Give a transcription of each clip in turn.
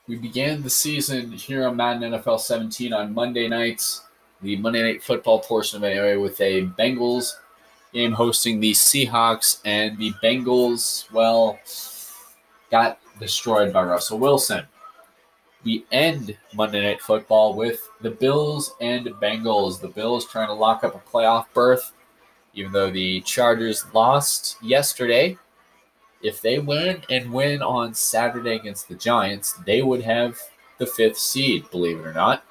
We began the season here on Madden NFL 17 on Monday nights, the Monday Night Football portion of it anyway, with a Bengals game hosting the Seahawks, and the Bengals, got destroyed by Russell Wilson. We end Monday Night Football with the Bills and Bengals. The Bills trying to lock up a playoff berth, even though the Chargers lost yesterday. If they win on Saturday against the Giants, they would have the 5th seed, believe it or not.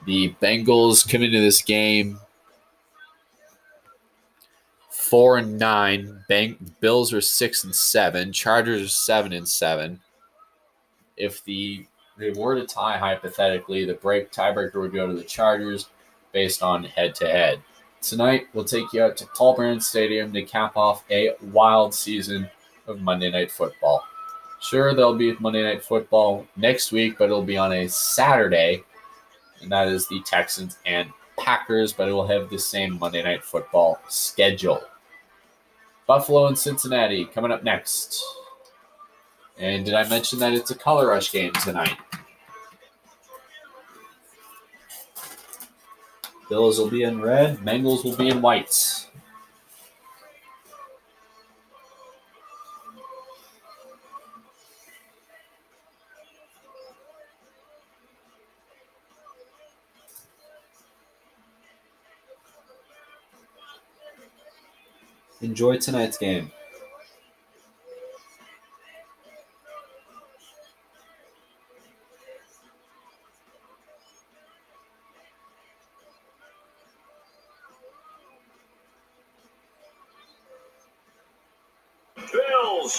The Bengals come into this game 4-9. Bills are 6-7. Chargers are 7-7. If they were to tie hypothetically, the tiebreaker would go to the Chargers based on head-to-head. Tonight, we'll take you out to Paul Brown Stadium to cap off a wild season of Monday Night Football. Sure, there'll be Monday Night Football next week, but it'll be on a Saturday, and that is the Texans and Packers, but it will have the same Monday Night Football schedule. Buffalo and Cincinnati coming up next. And did I mention that it's a color rush game tonight? Bills will be in red. Bengals will be in whites. Enjoy tonight's game.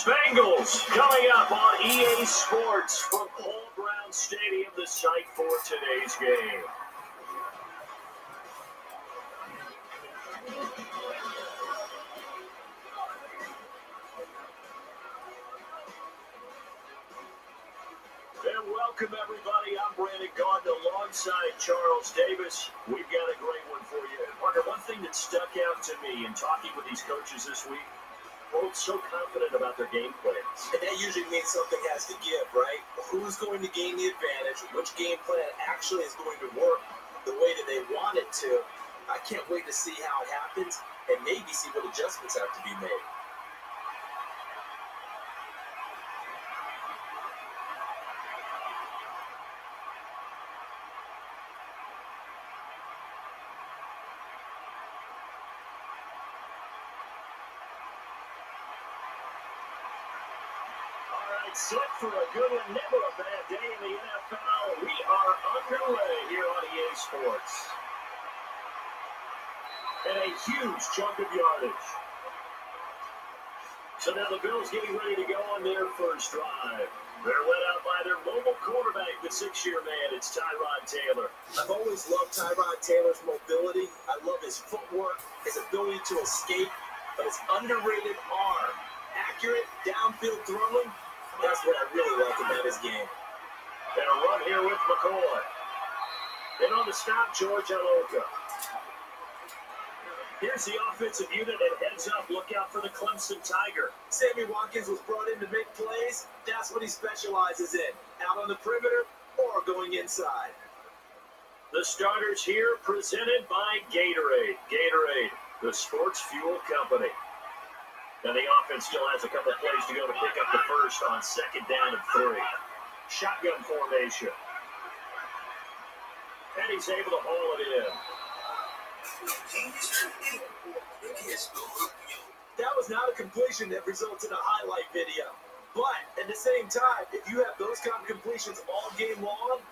Bengals coming up on EA Sports from Paul Brown Stadium, the site for today's game. And welcome everybody, I'm Brandon Gardner alongside Charles Davis. We've got a great one for you. Parker, one thing that stuck out to me in talking with these coaches this week, both so confident about their game plans. And that usually means something has to give, right? Who's going to gain the advantage? Which game plan actually is going to work the way that they want it to? I can't wait to see how it happens and maybe see what adjustments have to be made. Set for a good one, never a bad day in the NFL. We are underway here on EA Sports. And a huge chunk of yardage. So now the Bills getting ready to go on their first drive. They're led out by their mobile quarterback, the 6-year man. It's Tyrod Taylor. I've always loved Tyrod Taylor's mobility. I love his footwork, his ability to escape, but his underrated arm. Accurate downfield throwing. That's what I really like about his game. And a run here with McCoy. And on the stop, George Aloka. Here's the offensive unit, and heads up, look out for the Clemson Tiger. Sammy Watkins was brought in to make plays. That's what he specializes in. Out on the perimeter or going inside. The starters here presented by Gatorade. Gatorade, the sports fuel company. And the offense still has a couple of plays to go to pick up the first on 2nd down and 3. Shotgun formation. And he's able to haul it in. That was not a completion that results in a highlight video. But at the same time, if you have those kind of completions all game long,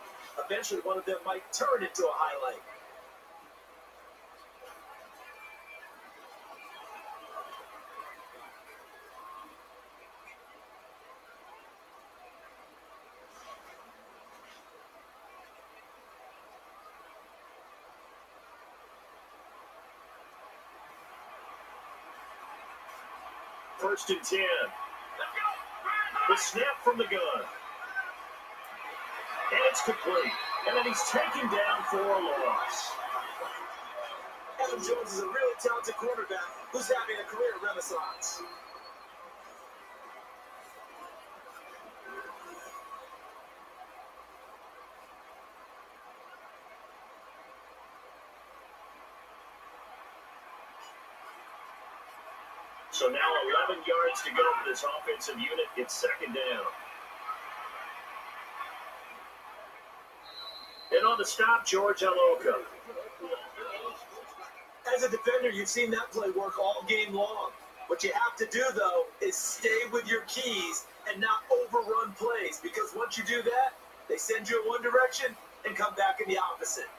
eventually one of them might turn into a highlight. First and 10. The snap from the gun. And it's complete. And then he's taken down for a loss. Adam Jones is a really talented quarterback who's having a career renaissance. So now 11 yards to go for this offensive unit. It's second down. And on the stop, George Aloka. As a defender, you've seen that play work all game long. What you have to do, though, is stay with your keys and not overrun plays, because once you do that, they send you in one direction and come back in the opposite.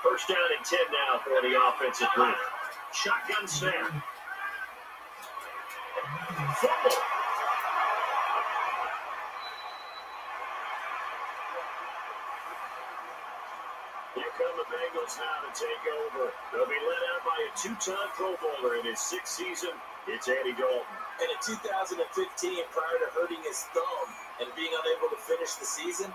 First down and 10 now for the offensive group. Shotgun snap. Fumble. Here come the Bengals now to take over. They'll be led out by a two-time Pro Bowler in his sixth season. It's Andy Dalton. And in 2015, prior to hurting his thumb and being unable to finish the season,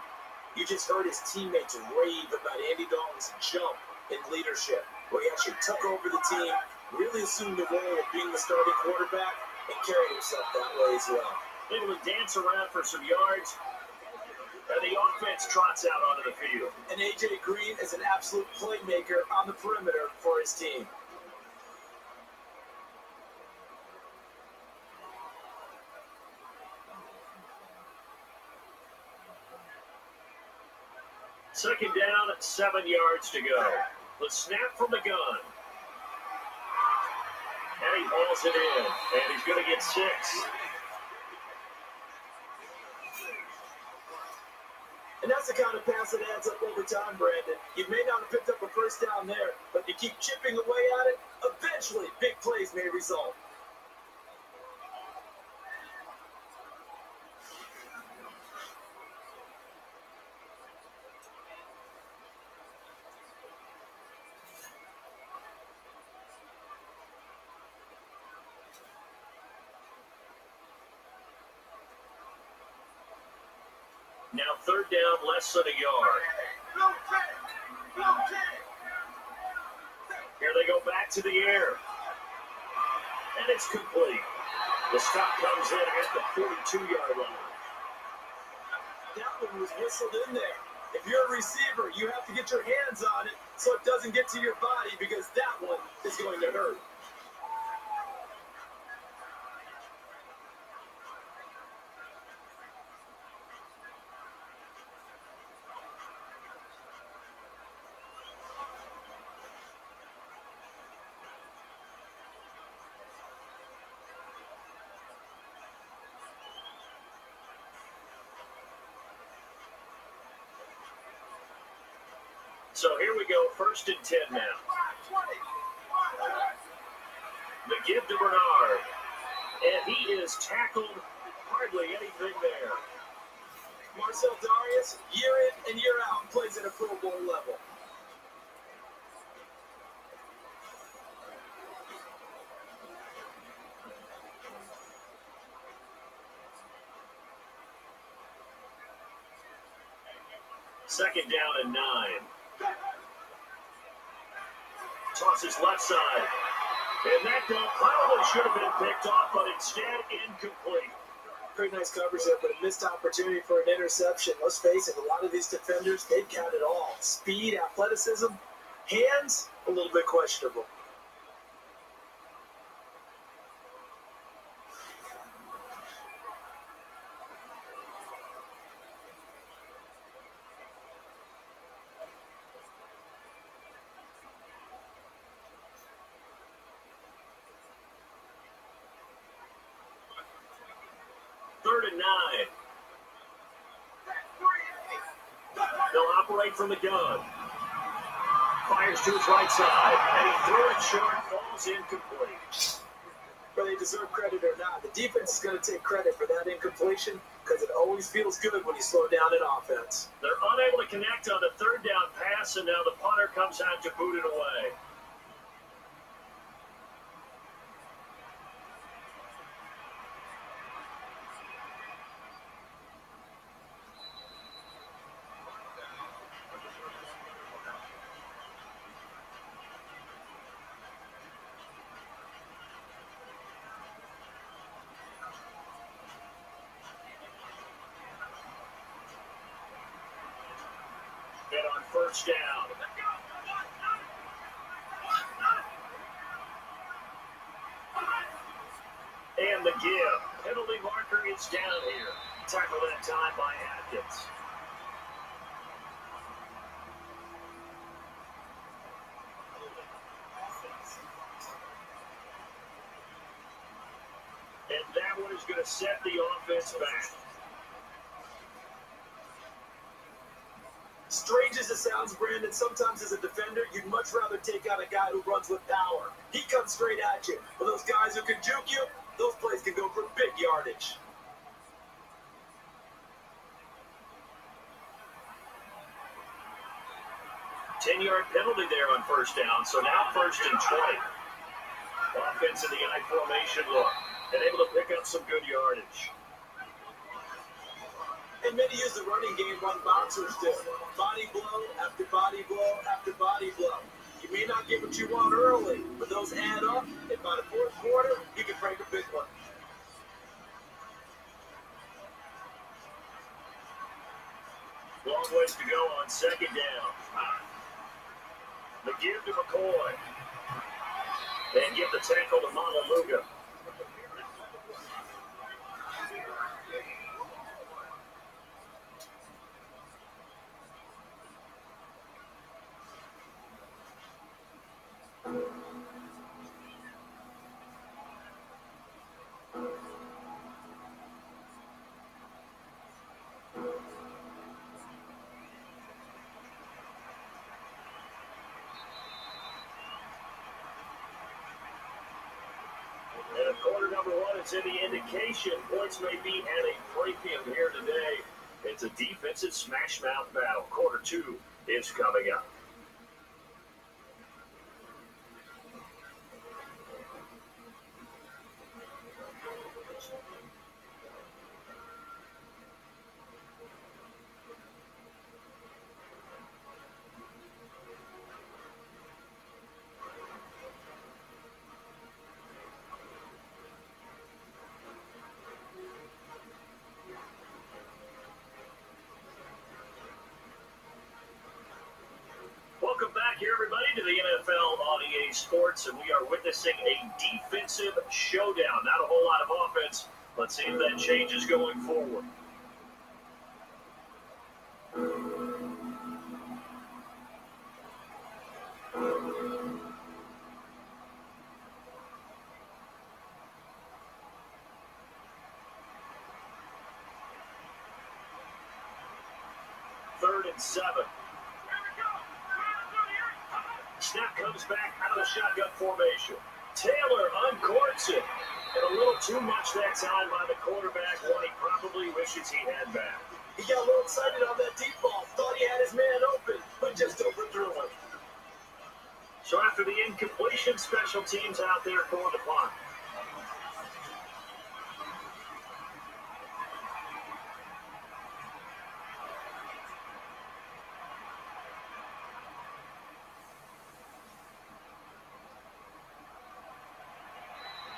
you just heard his teammates rave about Andy Dalton's jump in leadership, where he actually took over the team, really assumed the role of being the starting quarterback, and carried himself that way as well. Able to dance around for some yards, and the offense trots out onto the field. And A.J. Green is an absolute playmaker on the perimeter for his team. Second down, 7 yards to go. The snap from the gun. And he hauls it in, and he's going to get 6. And that's the kind of pass that adds up over time, Brandon. You may not have picked up a first down there, but you keep chipping away at it, eventually big plays may result. Now third down, less than a yard. Here they go back to the air. And it's complete. The stop comes in at the 42-yard line. That one was whistled in there. If you're a receiver, you have to get your hands on it so it doesn't get to your body, because that one is going to hurt. So here we go, first and 10 now. The give to Bernard. And he is tackled, hardly anything there. Marcel Darius, year in and year out, plays at a Pro Bowl level. Second down and 9. Tosses left side. And that ball probably should have been picked off, but instead incomplete. Pretty nice coverage there, but a missed opportunity for an interception. Let's face it, a lot of these defenders, they've got it all. Speed, athleticism, hands, a little bit questionable. Third and 9. They'll operate from the gun. Fires to his right side, and he threw it short, falls incomplete. Whether they deserve credit or not, the defense is going to take credit for that incompletion, because it always feels good when you slow down an offense. They're unable to connect on the third down pass, and now the punter comes out to boot it away. first down. And the give. Penalty marker is down here. Tackle that time by Atkins. And that one is going to set the offense back. Strange as it sounds, Brandon, sometimes as a defender, you'd much rather take out a guy who runs with power. He comes straight at you. But those guys who can juke you, those plays can go for big yardage. Ten-yard penalty there on first down, so now first and 20. Offense in the I formation look, and able to pick up some good yardage. And many use the running game like boxers do. Body blow after body blow after body blow. You may not get what you want early, but those add up, and by the fourth quarter, you can break a big one. Long ways to go on second down. The give to McCoy. And give the tackle to Monaluga. And if quarter number one is any indication, points may be at a premium here today. It's a defensive smash mouth battle. Quarter two is coming up. Welcome back here, everybody, to the NFL on EA Sports, and we are witnessing a defensive showdown. Not a whole lot of offense. Let's see if that changes going forward. Third and 7. Snap comes back out of the shotgun formation. Taylor uncorks it. And a little too much that time by the quarterback, one he probably wishes he had back. He got a little excited on that deep ball. Thought he had his man open, but just overthrew him. So after the incompletion, special teams out there for the punt.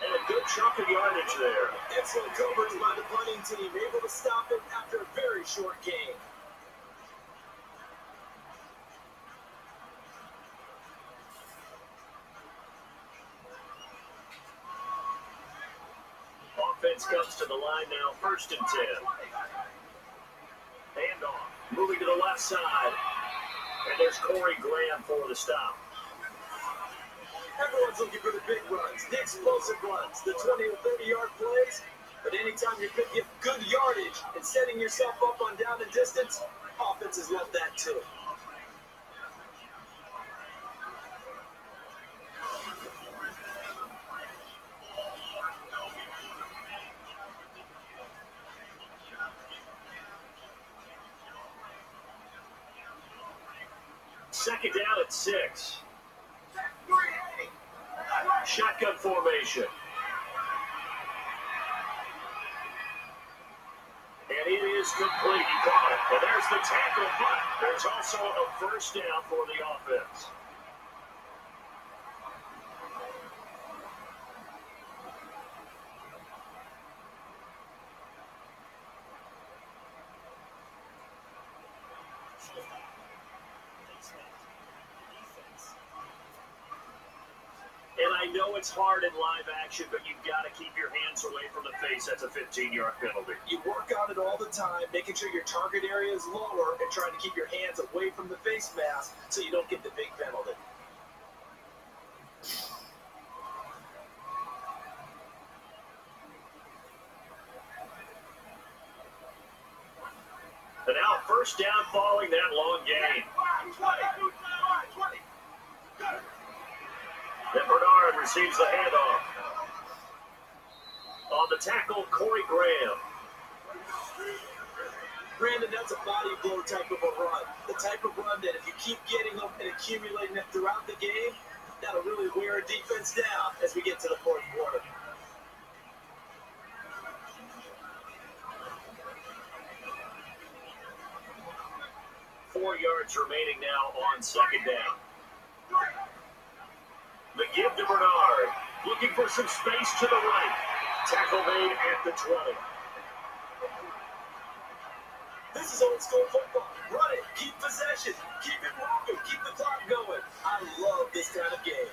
And a good chunk of yardage there. Excellent coverage by the punting team, able to stop it after a very short game. Offense comes to the line now, first and 10. Handoff, moving to the left side. And there's Corey Graham for the stop. Everyone's looking for the big runs, the explosive runs, the 20 or 30-yard plays. But anytime you're getting good yardage and setting yourself up on down and distance, offenses love that too. Second down at 6. Shotgun formation. And it is complete. He caught it. And there's the tackle, but there's also a first down for the offense. I know it's hard in live action, but you've got to keep your hands away from the face. That's a 15-yard penalty. You work on it all the time, making sure your target area is lower and trying to keep your hands away from the face mask so you don't get the big penalty. And now first down following that long gain. Then Bernard receives the handoff. On the tackle, Corey Graham. Brandon, that's a body blow type of a run. The type of run that if you keep getting them and accumulating them throughout the game, that'll really wear a defense down as we get to the fourth quarter. Four yards remaining now on second down. The give to Bernard. Looking for some space to the right. Tackle made at the 20. This is old school football. Run it. Keep possession. Keep it moving. Keep the clock going. I love this kind of game.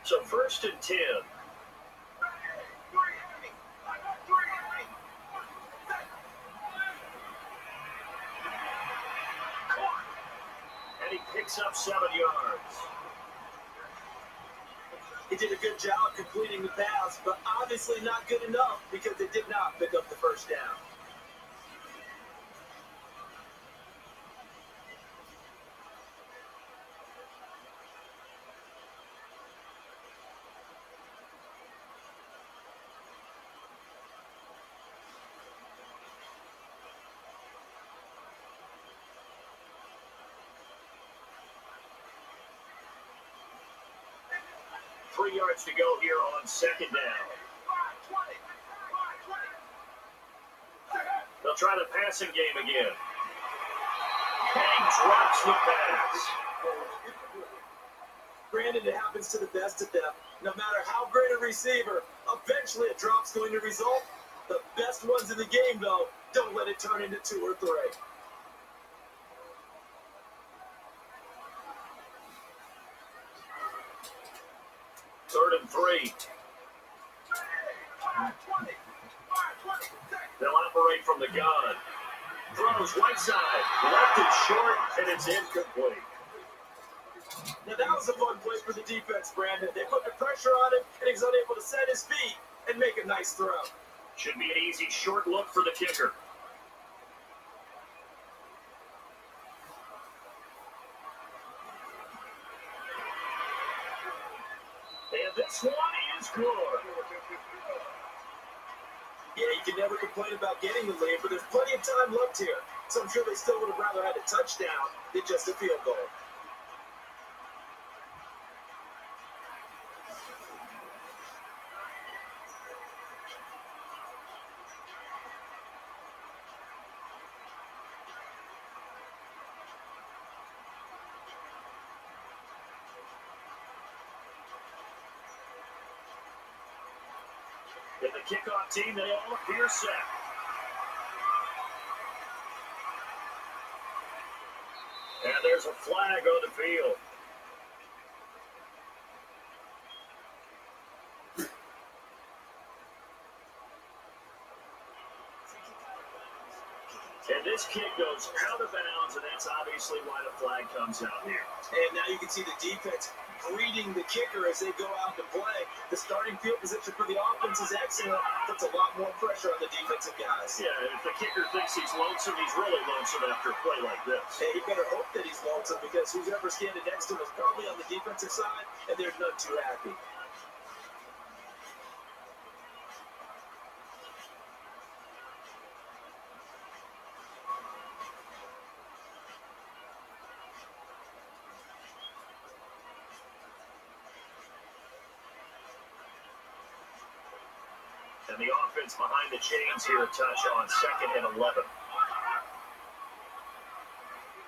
So first and 10. And he picks up 7 yards. He did a good job completing the pass, but obviously not good enough because they did not pick up the first down. Three yards to go here on second down. They'll try the passing game again. And drops the pass. Brandon, it happens to the best of them. No matter how great a receiver, eventually a drop's going to result. The best ones in the game, though, don't let it turn into 2 or 3. Third and 3. They'll operate from the gun. Throws right side. Left it short, and it's incomplete. Now, that was a fun play for the defense, Brandon. They put the pressure on him, and he's unable to set his feet and make a nice throw. Should be an easy short look for the kicker. And this one is good. Yeah, you can never complain about getting the lead, but there's plenty of time left here. So I'm sure they still would have rather had a touchdown than just a field goal. In the kickoff team, they all appear set. And there's a flag on the field. And this kick goes out of bounds, and that's obviously why the flag comes out here. And now you can see the defense greeting the kicker as they go out to play. The starting field position for the offense is excellent. Puts a lot more pressure on the defensive guys. Yeah, if the kicker thinks he's lonesome, he's really lonesome after a play like this. Hey, he better hope that he's lonesome because whoever's standing next to him is probably on the defensive side, and they're none too happy. And the offense behind the chains here, a touch on 2nd and 11.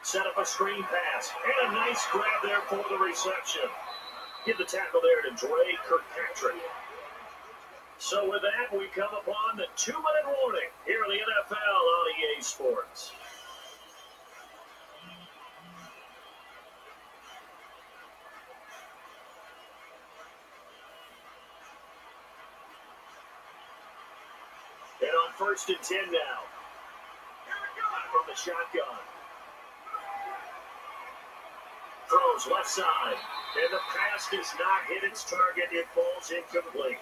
Set up a screen pass, and a nice grab there for the reception. Get the tackle there to Dre Kirkpatrick. So with that, we come upon the 2-minute warning here in the NFL on EA Sports. And on 1st and 10 now. From the shotgun. Throws left side. And the pass does not hit its target. It falls incomplete.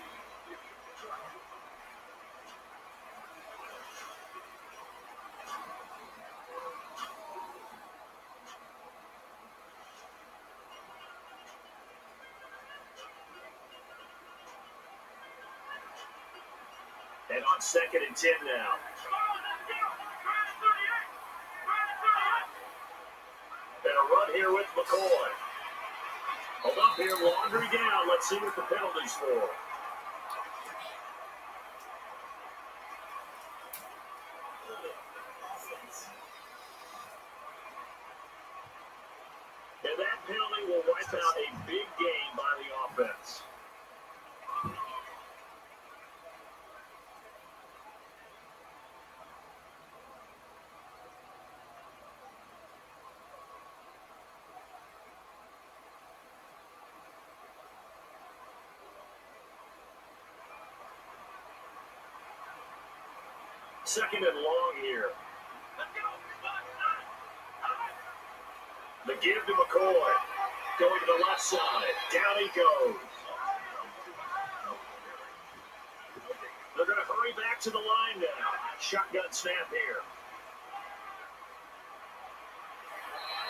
And on 2nd and 10 now. And a run here with McCoy. Hold up here, laundry down. Let's see what the penalty's for. And that penalty will wipe out a big game by the offense. Second and long here. The give to McCoy. Going to the left side. Down he goes. They're going to hurry back to the line now. Shotgun snap here.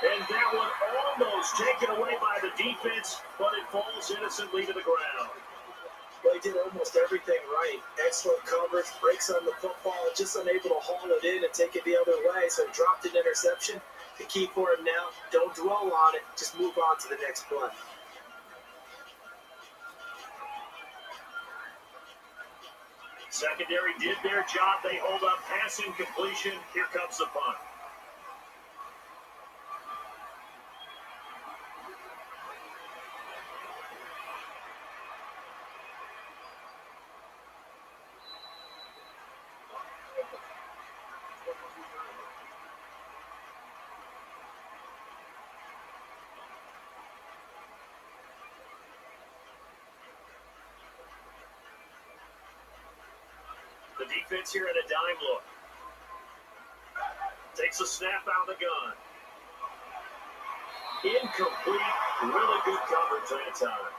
And that one almost taken away by the defense, but it falls innocently to the ground. Well, he did almost everything right. Excellent coverage, breaks on the football, just unable to haul it in and take it the other way, so he dropped an interception. The key for him now, don't dwell on it, just move on to the next play. Secondary did their job. They hold up pass incompletion. Here comes the punt. The defense here at a dime look. Takes a snap out of the gun. Incomplete. Really good coverage that time.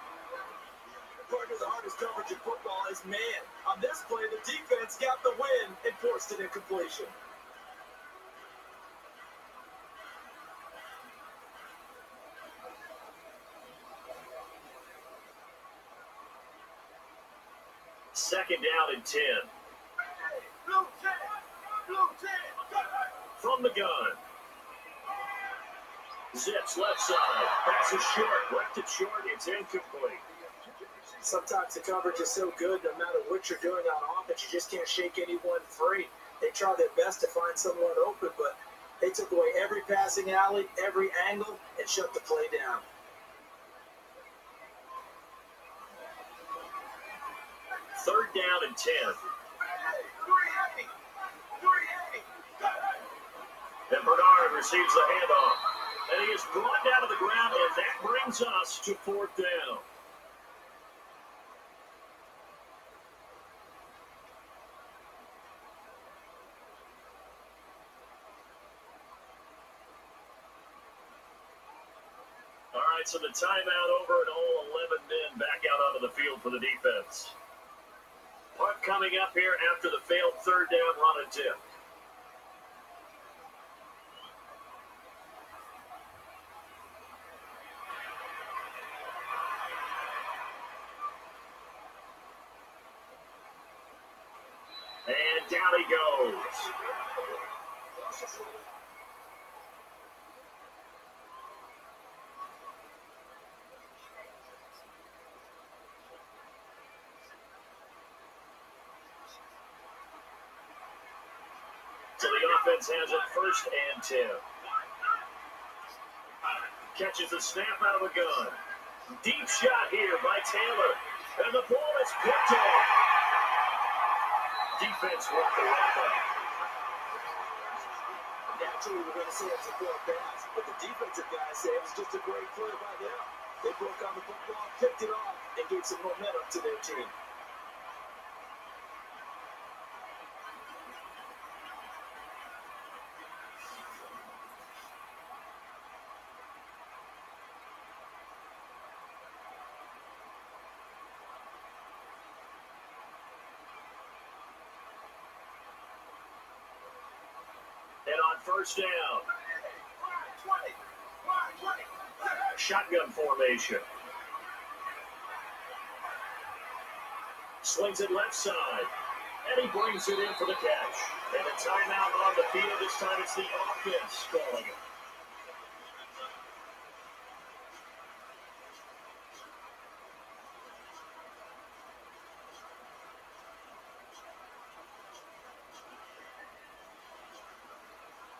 Part of the hardest coverage in football is man. On this play, the defense got the win and forced an incompletion. Second down and 10. From the gun. Zips left side. Passes short. Left it short. It's incomplete. Sometimes the coverage is so good, no matter what you're doing on offense, you just can't shake anyone free. They try their best to find someone open, but they took away every passing alley, every angle, and shut the play down. Third down and 10. And Bernard receives the handoff. And he is brought down to the ground, and that brings us to 4th down. All right, so the timeout over, and all 11 men back out onto the field for the defense. Punt coming up here after the failed third down run attempt. And down he goes. So the offense has it 1st and 10. Catches the snap out of the gun. Deep shot here by Taylor. And the ball is picked off. Defense worked the wrap up. Naturally, we're going to say it's a poor pass, but the defensive guys say it was just a great play by them. They broke on the football, picked it off, and gave some momentum to their team. And on first down, shotgun formation. Slings it left side, and he brings it in for the catch. And a timeout on the field. This time it's the offense calling it.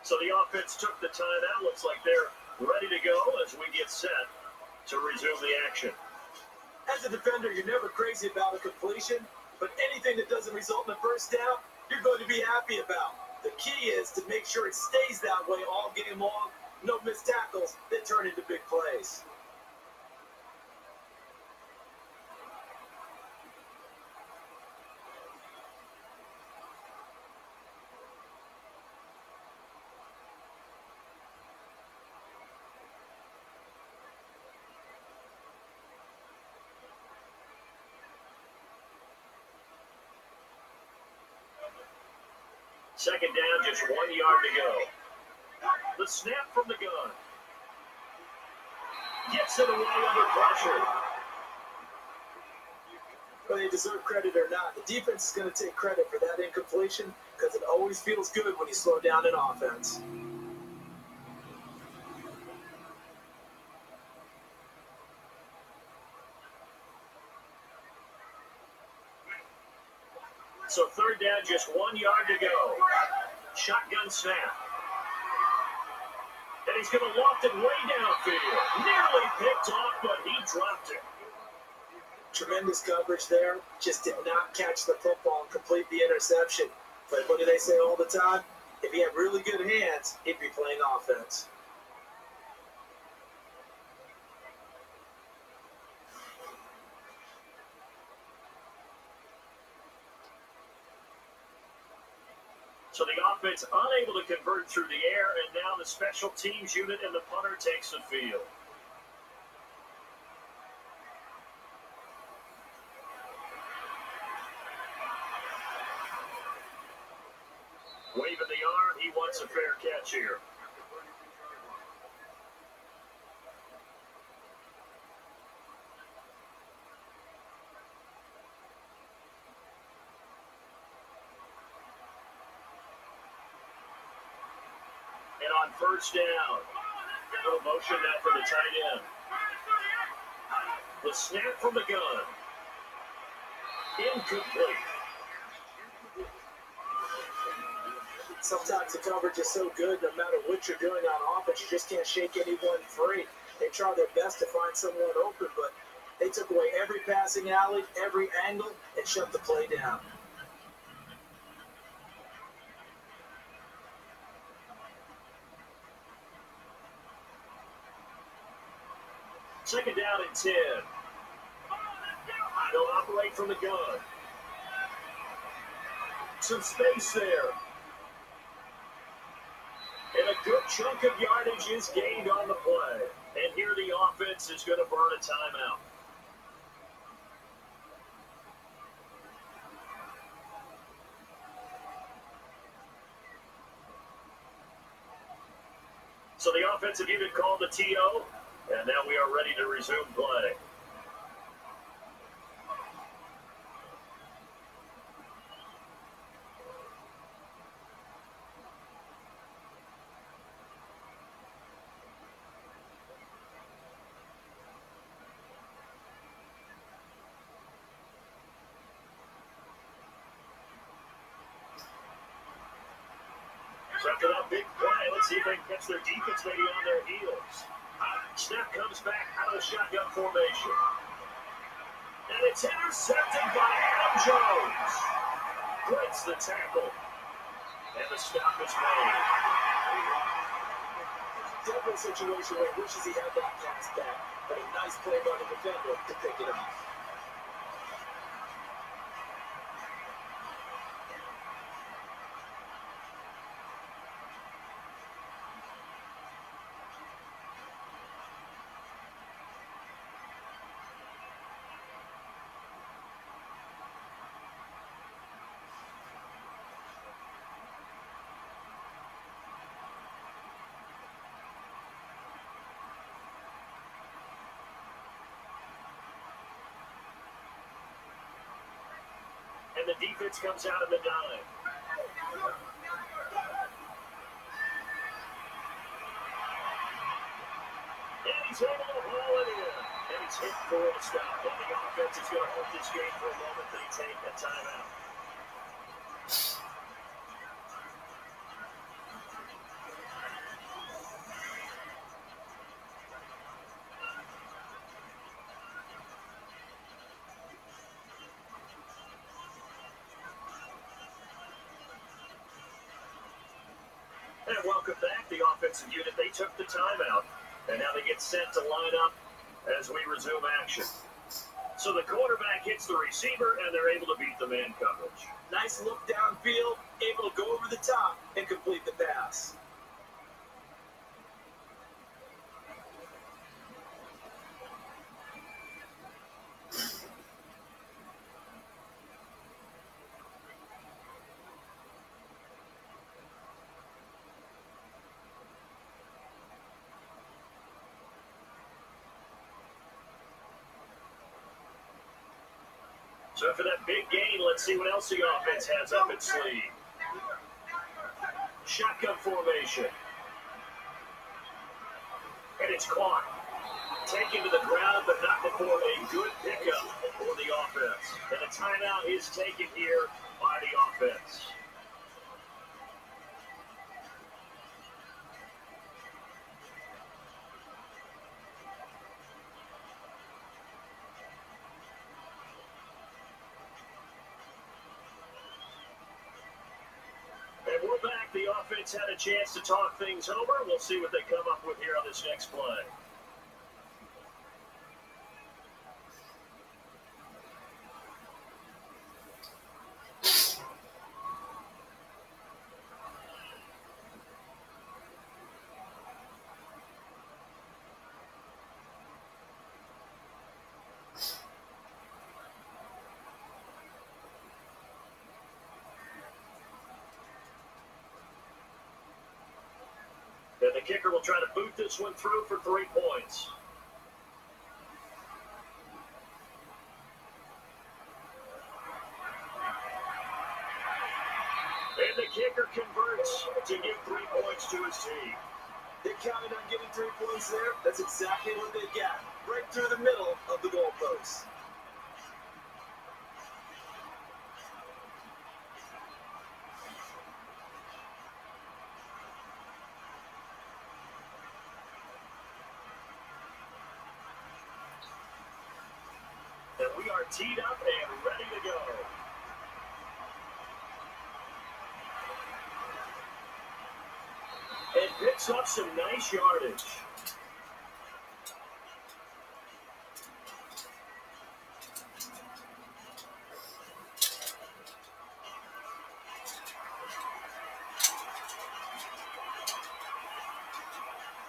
So the offense took the timeout. Looks like they're ready to go as we get set to resume the action. As a defender, you're never crazy about a completion, but anything that doesn't result in a first down, you're going to be happy about. The key is to make sure it stays that way all game long. No missed tackles that turn into big plays. Second down, just 1 yard to go. The snap from the gun. Gets it away under pressure. Whether you deserve credit or not, the defense is going to take credit for that incompletion because it always feels good when you slow down an offense. So third down, just 1 yard to go. Shotgun snap. And he's going to loft it way downfield. Nearly picked off, but he dropped it. Tremendous coverage there. Just did not catch the football and complete the interception. But what do they say all the time? If he had really good hands, he'd be playing offense. So the offense unable to convert through the air, and now the special teams unit and the punter takes the field. Waving the arm, he wants a fair catch here. And on first down, a little motion now for the tight end. The snap from the gun. Incomplete. Sometimes the coverage is so good, no matter what you're doing on offense, you just can't shake anyone free. They try their best to find someone open, but they took away every passing alley, every angle, and shut the play down. Second down and 10. They'll operate from the gun. Some space there. And a good chunk of yardage is gained on the play. And here the offense is going to burn a timeout. So the offensive unit called the TO, and now we are ready to resume play. So after that big play, let's see if they can catch their defense maybe on their heels. Snap comes back out of the shotgun formation. And it's intercepted by Adam Jones. Breaks the tackle. And the stop is made. Definitely a situation where he wishes he had that pass back. But a nice play by the defender to pick it up. And the defense comes out of the dime. And he's able to haul it in. And he's hit for a stop. And the offense is going to hold this game for a moment. They take a timeout. And welcome back, the offensive unit. They took the timeout, and now they get set to line up as we resume action. So the quarterback hits the receiver, and they're able to beat the man coverage. Nice look downfield, able to go over the top and complete the pass. So for that big gain, let's see what else the offense has up its sleeve. Shotgun formation. And it's caught. Taken to the ground, but not before a good pickup for the offense. And a timeout is taken here by the offense. And we're back. The offense had a chance to talk things over. We'll see what they come up with here on this next play. And the kicker will try to boot this one through for 3 points. And the kicker converts to give 3 points to his team. They counted on getting 3 points there. That's exactly what they got. Right through the middle of the goalpost. And we are teed up and ready to go. And picks up some nice yardage.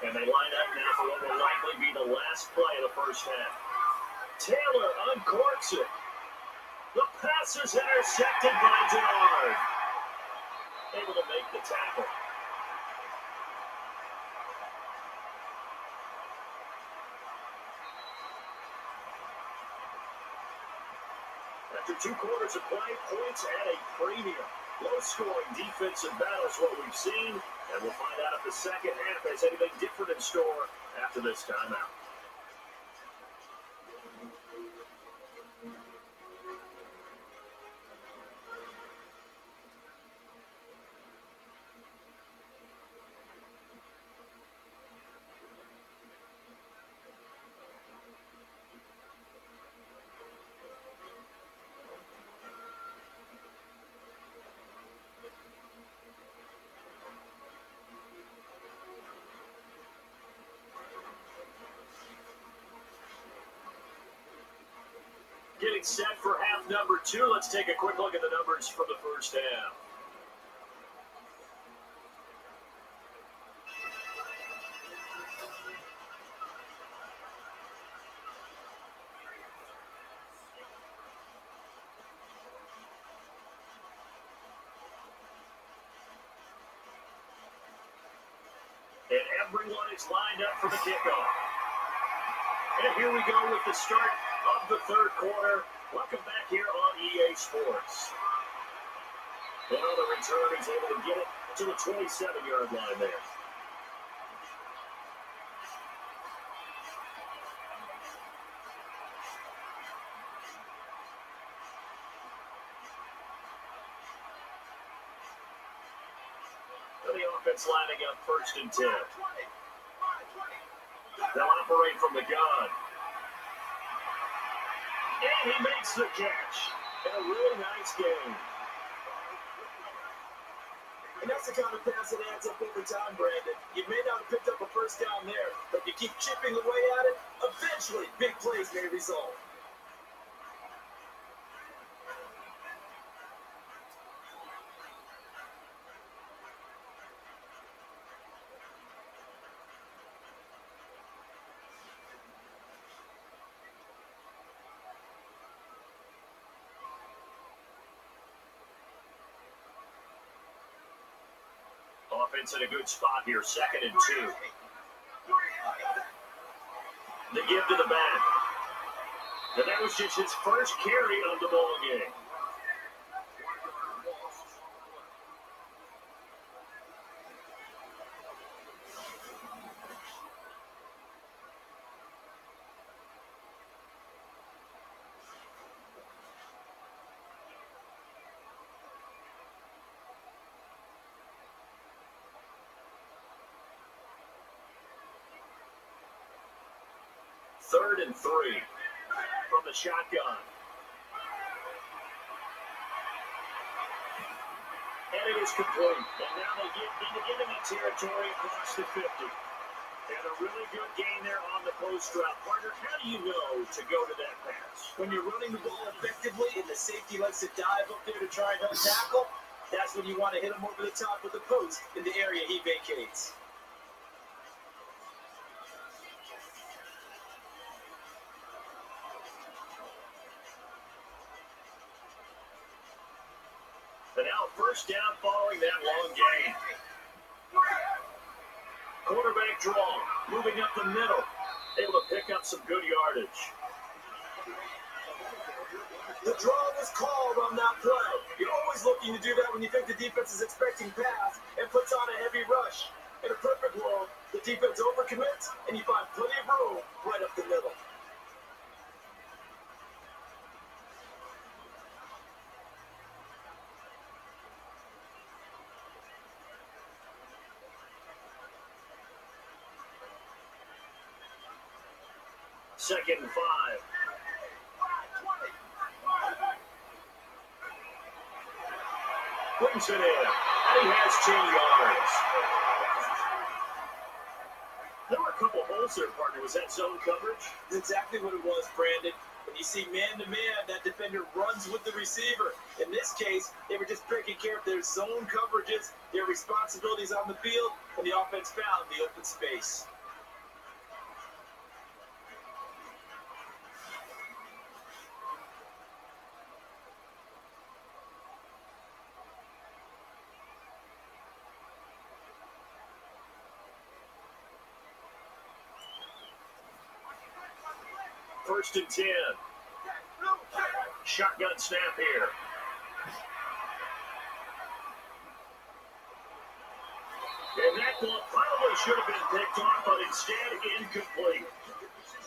And they line up now for what will likely be the last play of the first half. Taylor uncorks it. The pass is intercepted by Denard. Able to make the tackle. After 2 quarters of play, points at a premium. Low-scoring defensive battle is what we've seen, and we'll find out if the second half has anything different in store after this timeout. right, set for half number 2. Let's take a quick look at the numbers from the first half. And everyone is lined up for the kickoff. And here we go with the start of the third quarter. Welcome back here on EA Sports. And on the return, he's able to get it to the 27-yard line there. The offense lining up 1st and 10. They'll operate from the gun. And he makes the catch. And a really nice game. And that's the kind of pass that adds up over time, Brandon. You may not have picked up a first down there, but if you keep chipping away at it, eventually big plays may result. Offense in a good spot here, 2nd and 2. The give to the back. And that was just his first carry of the ball game. Third and 3 from the shotgun. And it is complete. And now they get into enemy territory across the 50. And a really good gain there on the post route. Partner, how do you know to go to that pass? When you're running the ball effectively and the safety likes to dive up there to try and help tackle, that's when you want to hit him over the top with the post in the area he vacates. And now 1st down following that long gain. Quarterback draw, moving up the middle, able to pick up some good yardage. The draw was called on that play. You're always looking to do that when you think the defense is expecting pass and puts on a heavy rush. In a perfect world, the defense overcommits and you find plenty of room right up the middle. Second and 5. Brings it in, and he has 10 yards. There were a couple holes there, partner. Was that zone coverage? That's exactly what it was, Brandon. When you see man-to-man, that defender runs with the receiver. In this case, they were just taking care of their zone coverages, their responsibilities on the field, and the offense found the open space. First and 10. Shotgun snap here. And that ball probably should have been picked off, but instead incomplete.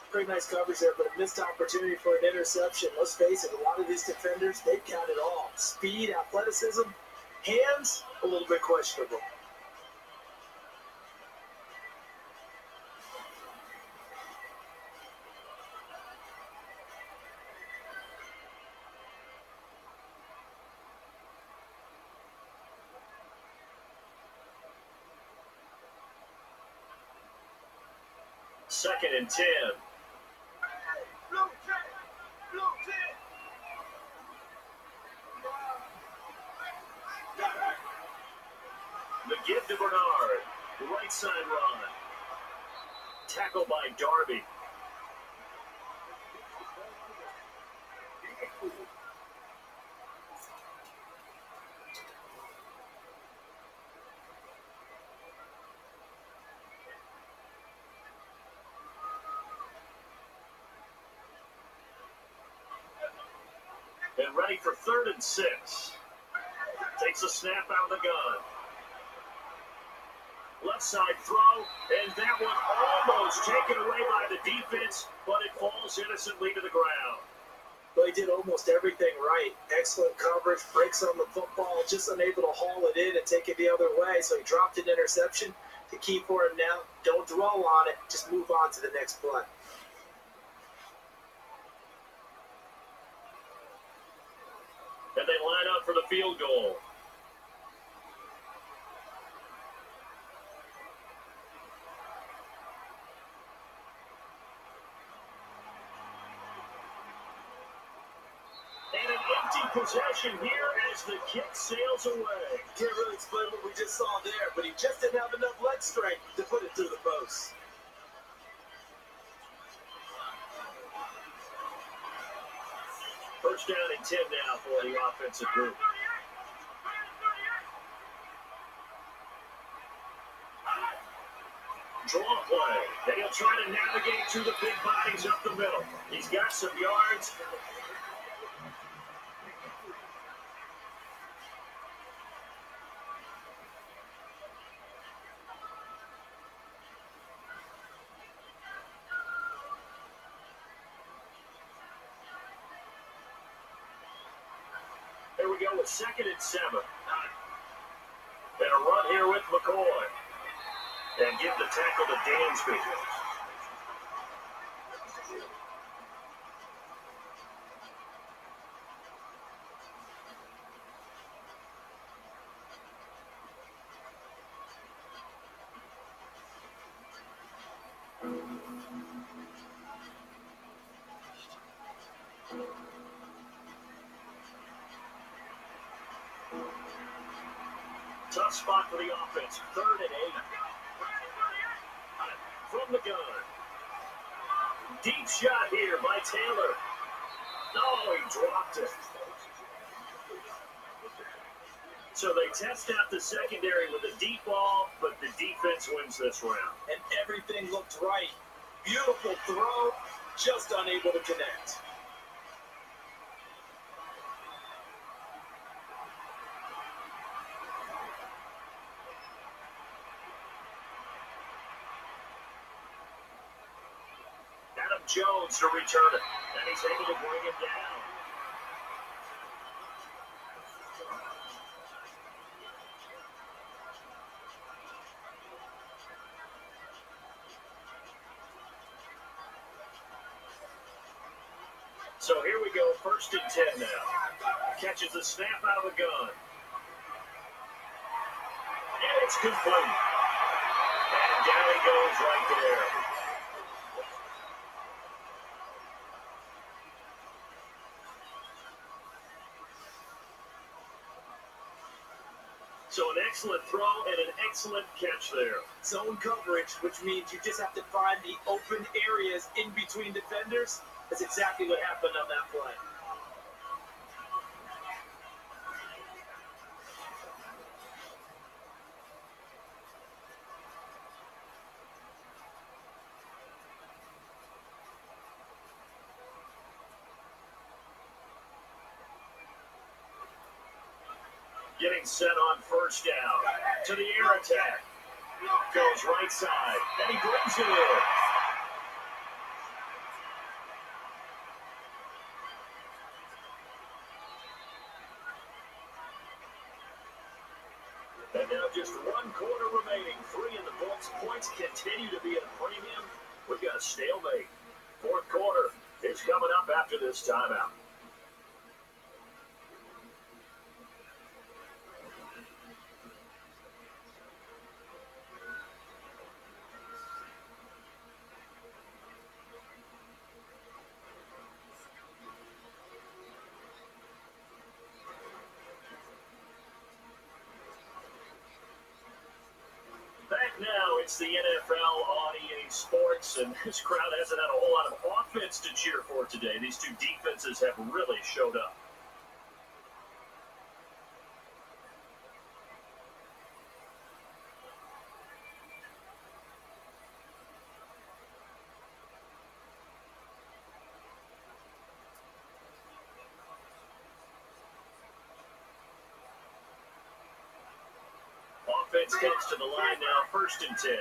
Pretty nice coverage there, but a missed opportunity for an interception. Let's face it, a lot of these defenders, they've got it all. Speed, athleticism, hands, a little bit questionable. Second and 10. Give to Bernard. The right side run. Tackled by Darby. And ready for 3rd and 6. Takes a snap out of the gun. Left side throw, and that one almost taken away by the defense, but it falls innocently to the ground. Well, he did almost everything right. Excellent coverage, breaks on the football, just unable to haul it in and take it the other way. So he dropped an interception. The key for him now, don't dwell on it, just move on to the next play. And they line up for the field goal. And an empty possession here as the kick sails away. Can't really explain what we just saw there, but he just didn't have enough leg strength to put it through the post. First down and 10 now for the offensive group. Draw play. And he'll try to navigate through the big bodies up the middle. He's got some yards. Here we go with 2nd and 7. And a run here with McCoy. And give the tackle to Dansby. Tough spot for the offense. 3rd and 8. From the gun. Deep shot here by Taylor. Oh, he dropped it. So they test out the secondary with a deep ball, but the defense wins this round. And everything looked right. Beautiful throw, just unable to connect. Jones to return it, and he's able to bring it down. So here we go, 1st and 10 now. Catches the snap out of the gun. And it's complete. And down he goes right there. So an excellent throw and an excellent catch there. Zone coverage, which means you just have to find the open areas in between defenders. That's exactly what happened on that play. Getting set on 1st down. To the air attack. Goes right side. And he brings it in. And now just 1 quarter remaining. 3 in the books. Points continue to be at a premium. We've got a stalemate. 4th quarter is coming up after this timeout. it's the NFL on EA Sports, and this crowd hasn't had a whole lot of offense to cheer for today. These two defenses have really showed up. Offense gets to the line now, 1st and 10.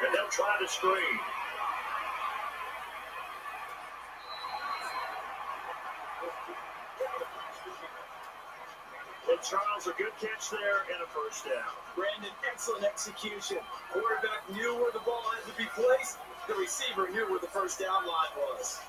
And they'll try the screen. And Charles, a good catch there and a 1st down. Brandon, excellent execution. Quarterback knew where the ball had to be placed. The receiver knew where the 1st down line was.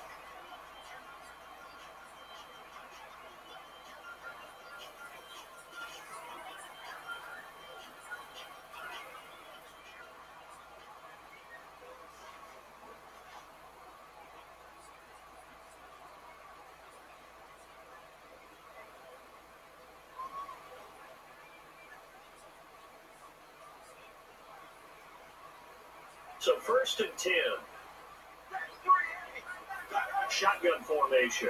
So 1st and 10. Shotgun formation.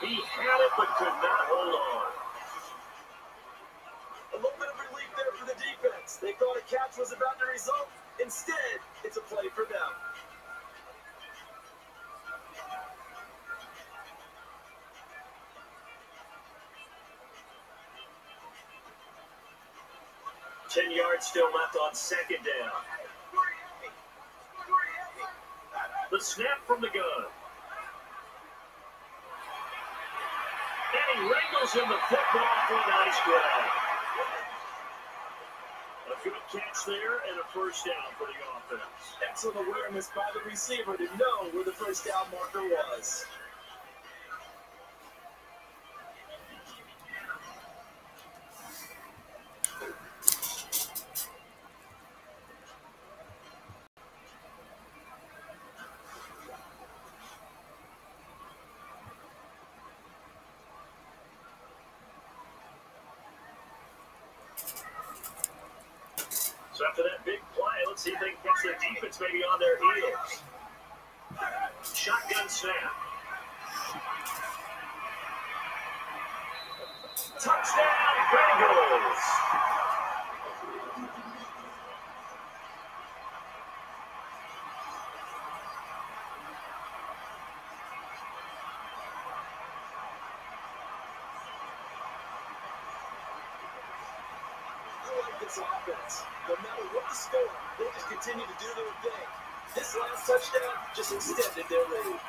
He had it but could not hold on. A little bit of relief there for the defense. They thought a catch was about to result. Instead, it's a play for them. Ten yards still left on 2nd down. The snap from the gun. And he wrangles in the football for a nice grab. A good catch there and a 1st down for the offense. Excellent awareness by the receiver to know where the 1st down marker was. So after that big play, let's see if they can catch the defense maybe on their heels. Shotgun snap. Touchdown, Bengals! This offense, no matter what the score, they just continue to do their thing. This last touchdown just extended their lead.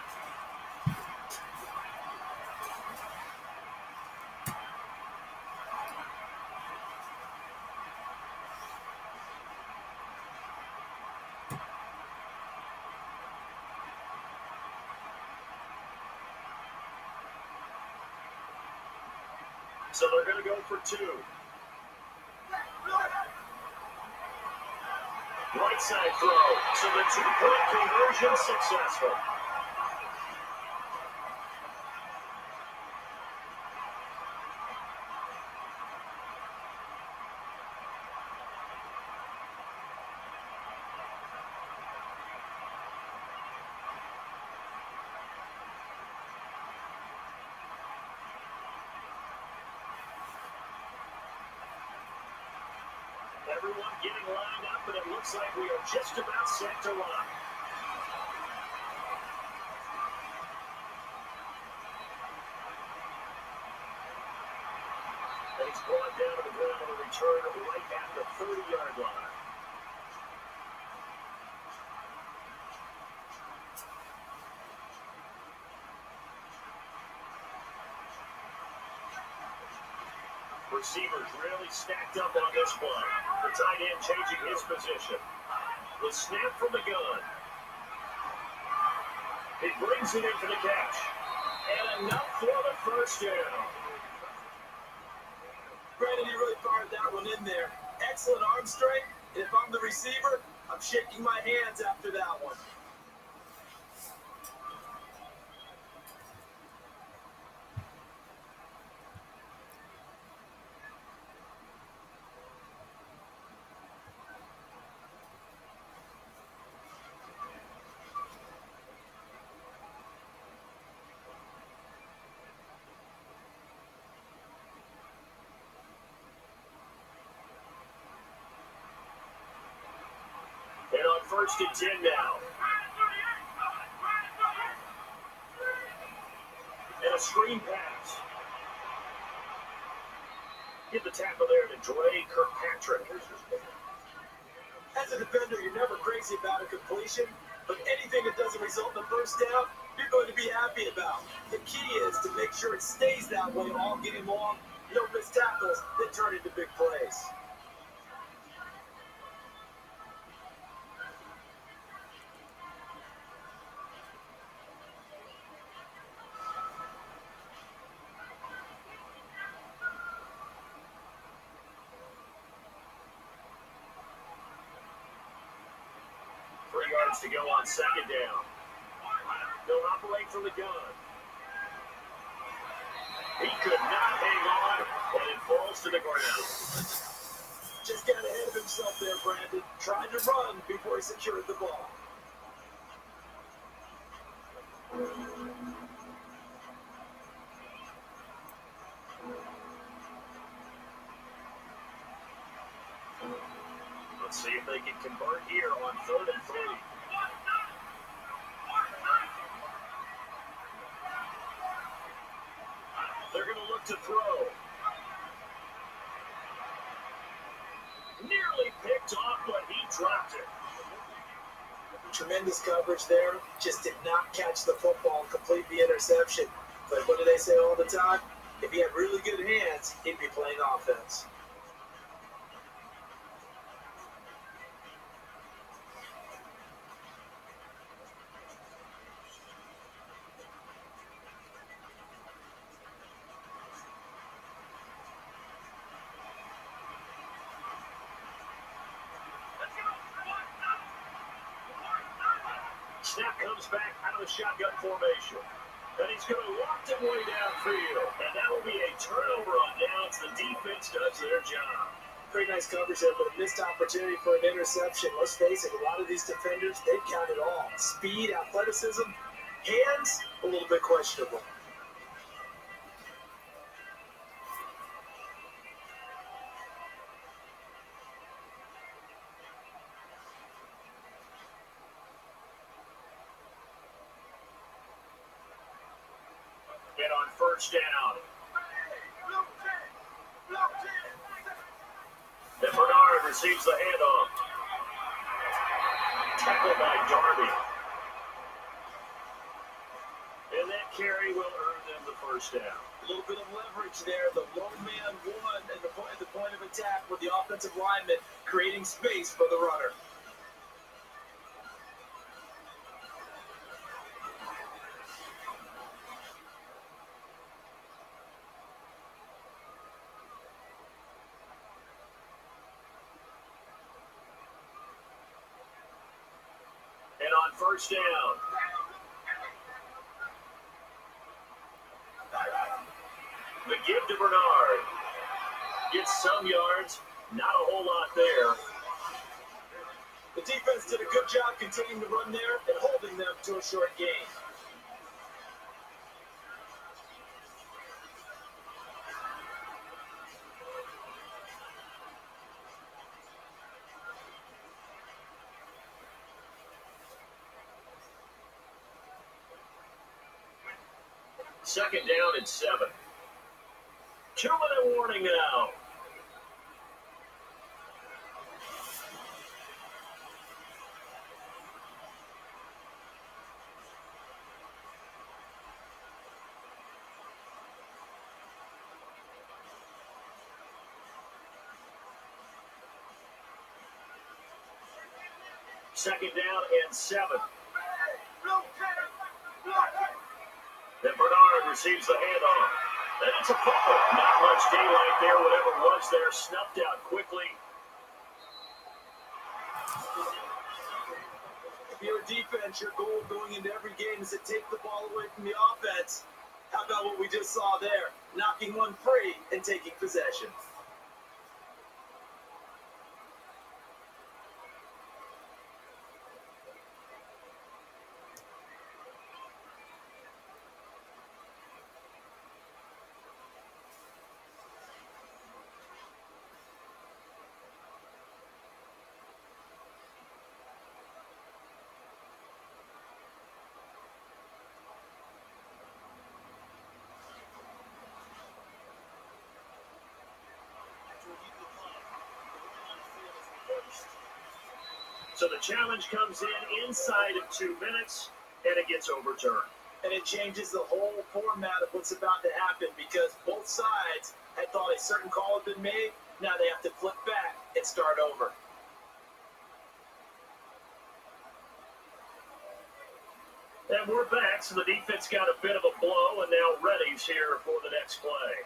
So they're going to go for 2. Right side throw. So the 2-point conversion successful. Everyone getting lined up, and it looks like we are just about set to run. And he's brought down to the ground on a return right at the 30-yard line. Receivers really stacked up on this one. The tight end changing his position. The snap from the gun. He brings it in for the catch. And enough for the 1st down. Brandon, he really fired that one in there. Excellent arm strength. And if I'm the receiver, I'm shaking my hands after that one. first and 10 now. And a screen pass. Get the tackle there to Dre Kirkpatrick. As a defender, you're never crazy about a completion, but anything that doesn't result in a first down, you're going to be happy about. The key is to make sure it stays that way all game long. No missed tackles that turn into big plays. To go on second down. They'll operate from the gun. He could not hang on, and it falls to the ground. Just got ahead of himself there, Brandon. Tried to run before he secured the ball. Let's see if they can convert here on 3rd and 3. They're going to look to throw. Nearly picked off, but he dropped it. Tremendous coverage there. Just did not catch the football and complete the interception. But what do they say all the time? If he had really good hands, he'd be playing offense. Snap comes back out of the shotgun formation. And he's going to walk them way downfield. And that will be a turnover on downs. The defense does their job. Pretty nice coverage there, but a missed opportunity for an interception. Let's face it, a lot of these defenders, they count it all. Speed, athleticism, hands, a little bit questionable. And on first down. And Bernard receives the handoff. Tackled by Darby. And that carry will earn them the first down. A little bit of leverage there. The lone man won at the point of attack with the offensive lineman creating space for the runner. And on first down. The give to Bernard. Gets some yards, not a whole lot there. The defense did a good job containing the run there and holding them to a short gain. Second down and 7. 2-minute warning now. Second down and 7. Then Bernard receives the handoff. Then it's a fumble. Not much daylight there. Whatever was there, snuffed out quickly. If you're a defense, your goal going into every game is to take the ball away from the offense. How about what we just saw there? Knocking one free and taking possession. So the challenge comes in inside of 2 minutes, and it gets overturned. And it changes the whole format of what's about to happen because both sides had thought a certain call had been made. Now they have to flip back and start over. And we're back, so the defense got a bit of a blow, and now Reddy's here for the next play.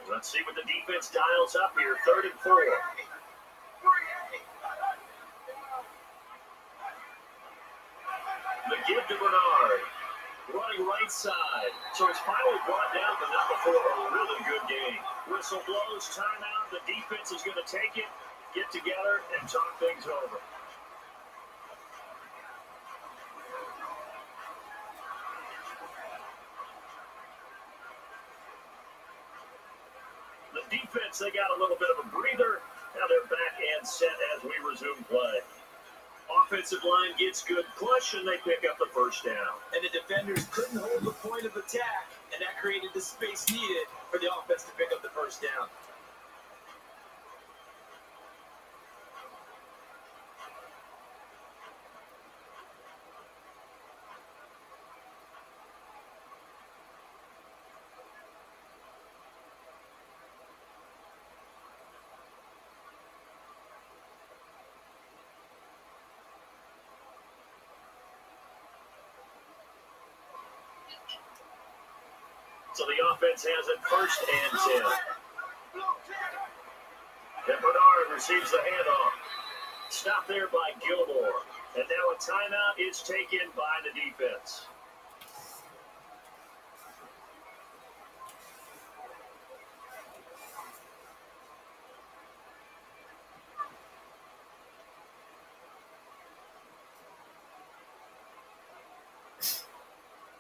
Let's see what the defense dials up here. 3rd and 4. The give to Bernard. Running right side. So it's finally brought down, but not before a really good game. Whistle blows, timeout. The defense is going to take it, get together, and talk things over. The defense, they got a little bit of a breather. Now they're back and set as we resume play. Offensive line gets good push, and they pick up the first down. And the defenders couldn't hold the point of attack, and that created the space needed for the offense to pick up the first down. So the offense has it 1st and 10. And Bernard receives the handoff. Stopped there by Gilmore. And now a timeout is taken by the defense.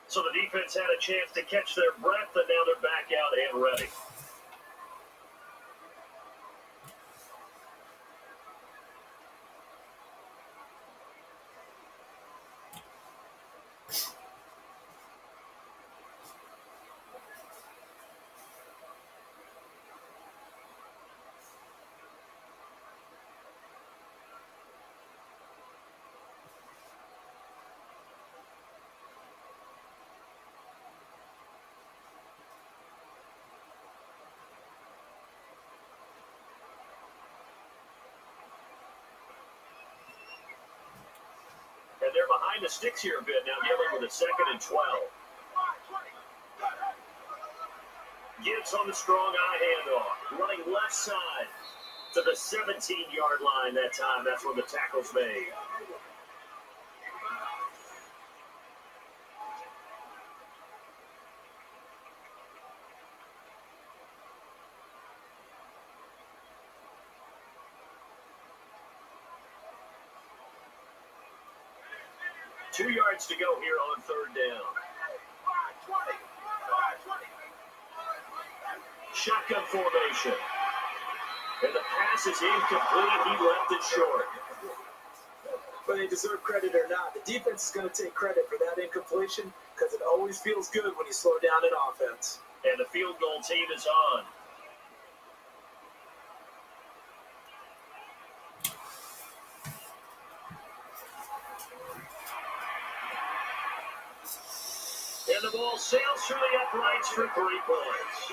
So the defense had a chance to catch their breath, and now they're back out and ready. And they're behind the sticks here a bit now, dealing with a 2nd and 12. Gibbs on the strong eye handoff, running left side to the 17-yard line that time. That's when the tackle's made. Two yards to go here on 3rd down. Shotgun formation. And the pass is incomplete. He left it short. Whether they deserve credit or not, the defense is going to take credit for that incompletion because it always feels good when you slow down an offense. And the field goal team is on. And the ball sails through the uprights for 3 points.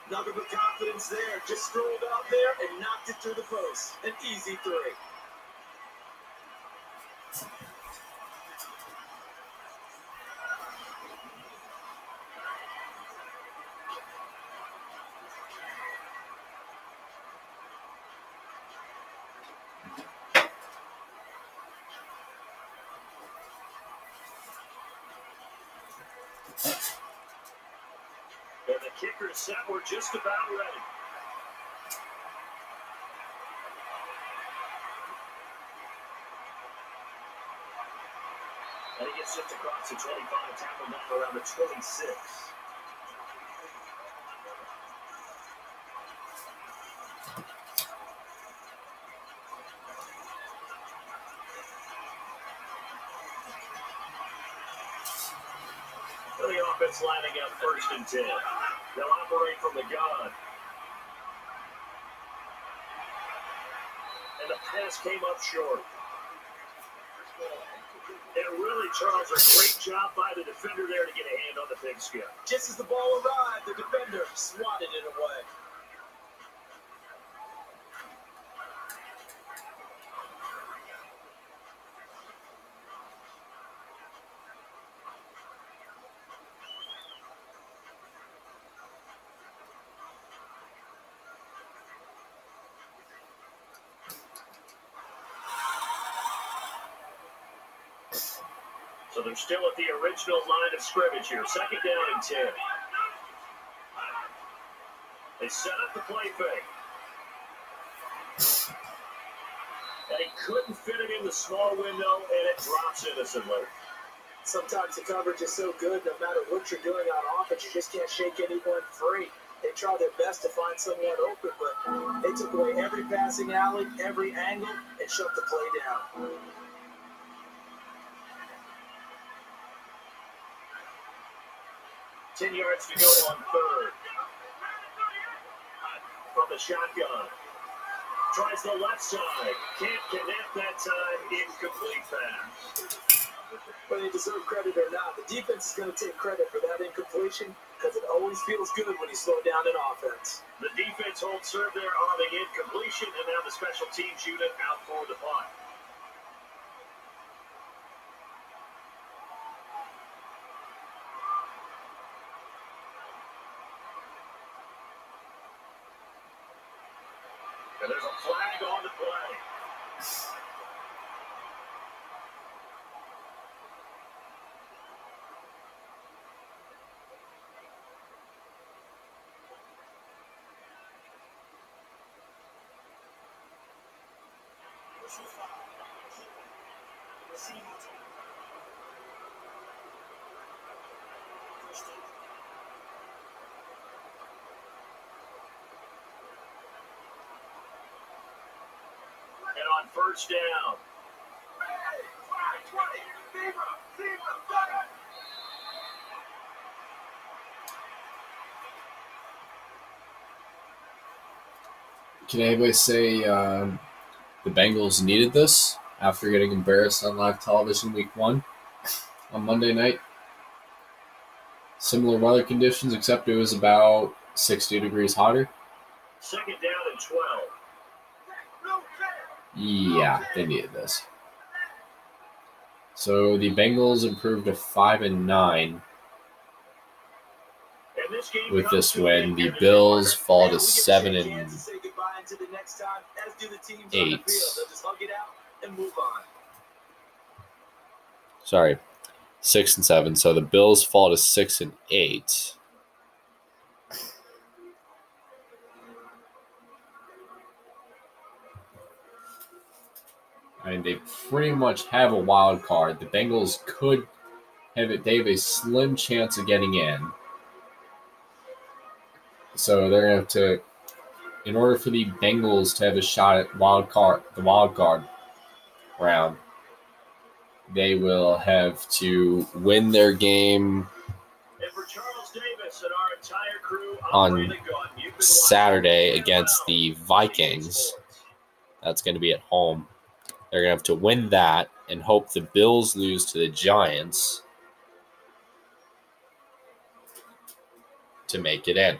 Nothing but confidence there. Just strolled out there and knocked it through the post. An easy 3. And the Kicker set. We're just about ready. And he gets shipped across the 25, tackled down around the 26. The offense lining up 1st and 10. They'll operate from the gun. And the pass came up short. And really, Charles, a great job by the defender there to get a hand on the big skip. Just as the ball arrived, the defender swatted it away. So they're still at the original line of scrimmage here. 2nd down and 10. They set up the play fake. And he couldn't fit it in the small window, and it drops innocently. Sometimes the coverage is so good, no matter what you're doing on offense, you just can't shake anyone free. They try their best to find someone open, but they took away every passing alley, every angle, and shut the play down. Ten yards to go on 3rd. From the shotgun. Tries the left side. Can't connect that time. Incomplete pass. Whether you deserve credit or not, the defense is going to take credit for that incompletion because it always feels good when you slow down an offense. The defense holds serve there on the incompletion, and now the special teams unit out for the punt. And there's a flag on the play. And on 1st down. Can anybody say the Bengals needed this after getting embarrassed on live television week 1 on Monday night? Similar weather conditions, except it was about 60 degrees hotter. 2nd down and 12. Yeah, they needed this. So the Bengals improved to 5-9 with this win. The Bills fall to 7-8. Sorry, 6-7. So the Bills fall to 6-8. I mean, they pretty much have a wild card. The Bengals could have it. They have a slim chance of getting in. So they're going to have to, in order for the Bengals to have a shot at the wild card round, they will have to win their game on Saturday against the Vikings. That's going to be at home. They're going to have to win that and hope the Bills lose to the Giants to make it in.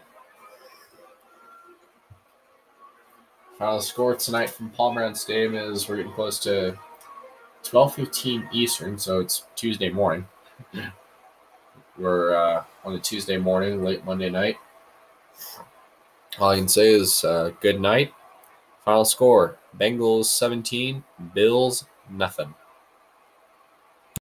Final score tonight from Paul Brown Stadium is we're getting close to 12:15 Eastern, so it's Tuesday morning. We're on a Tuesday morning, late Monday night. All I can say is good night. Final score, Bengals 17, Bills nothing.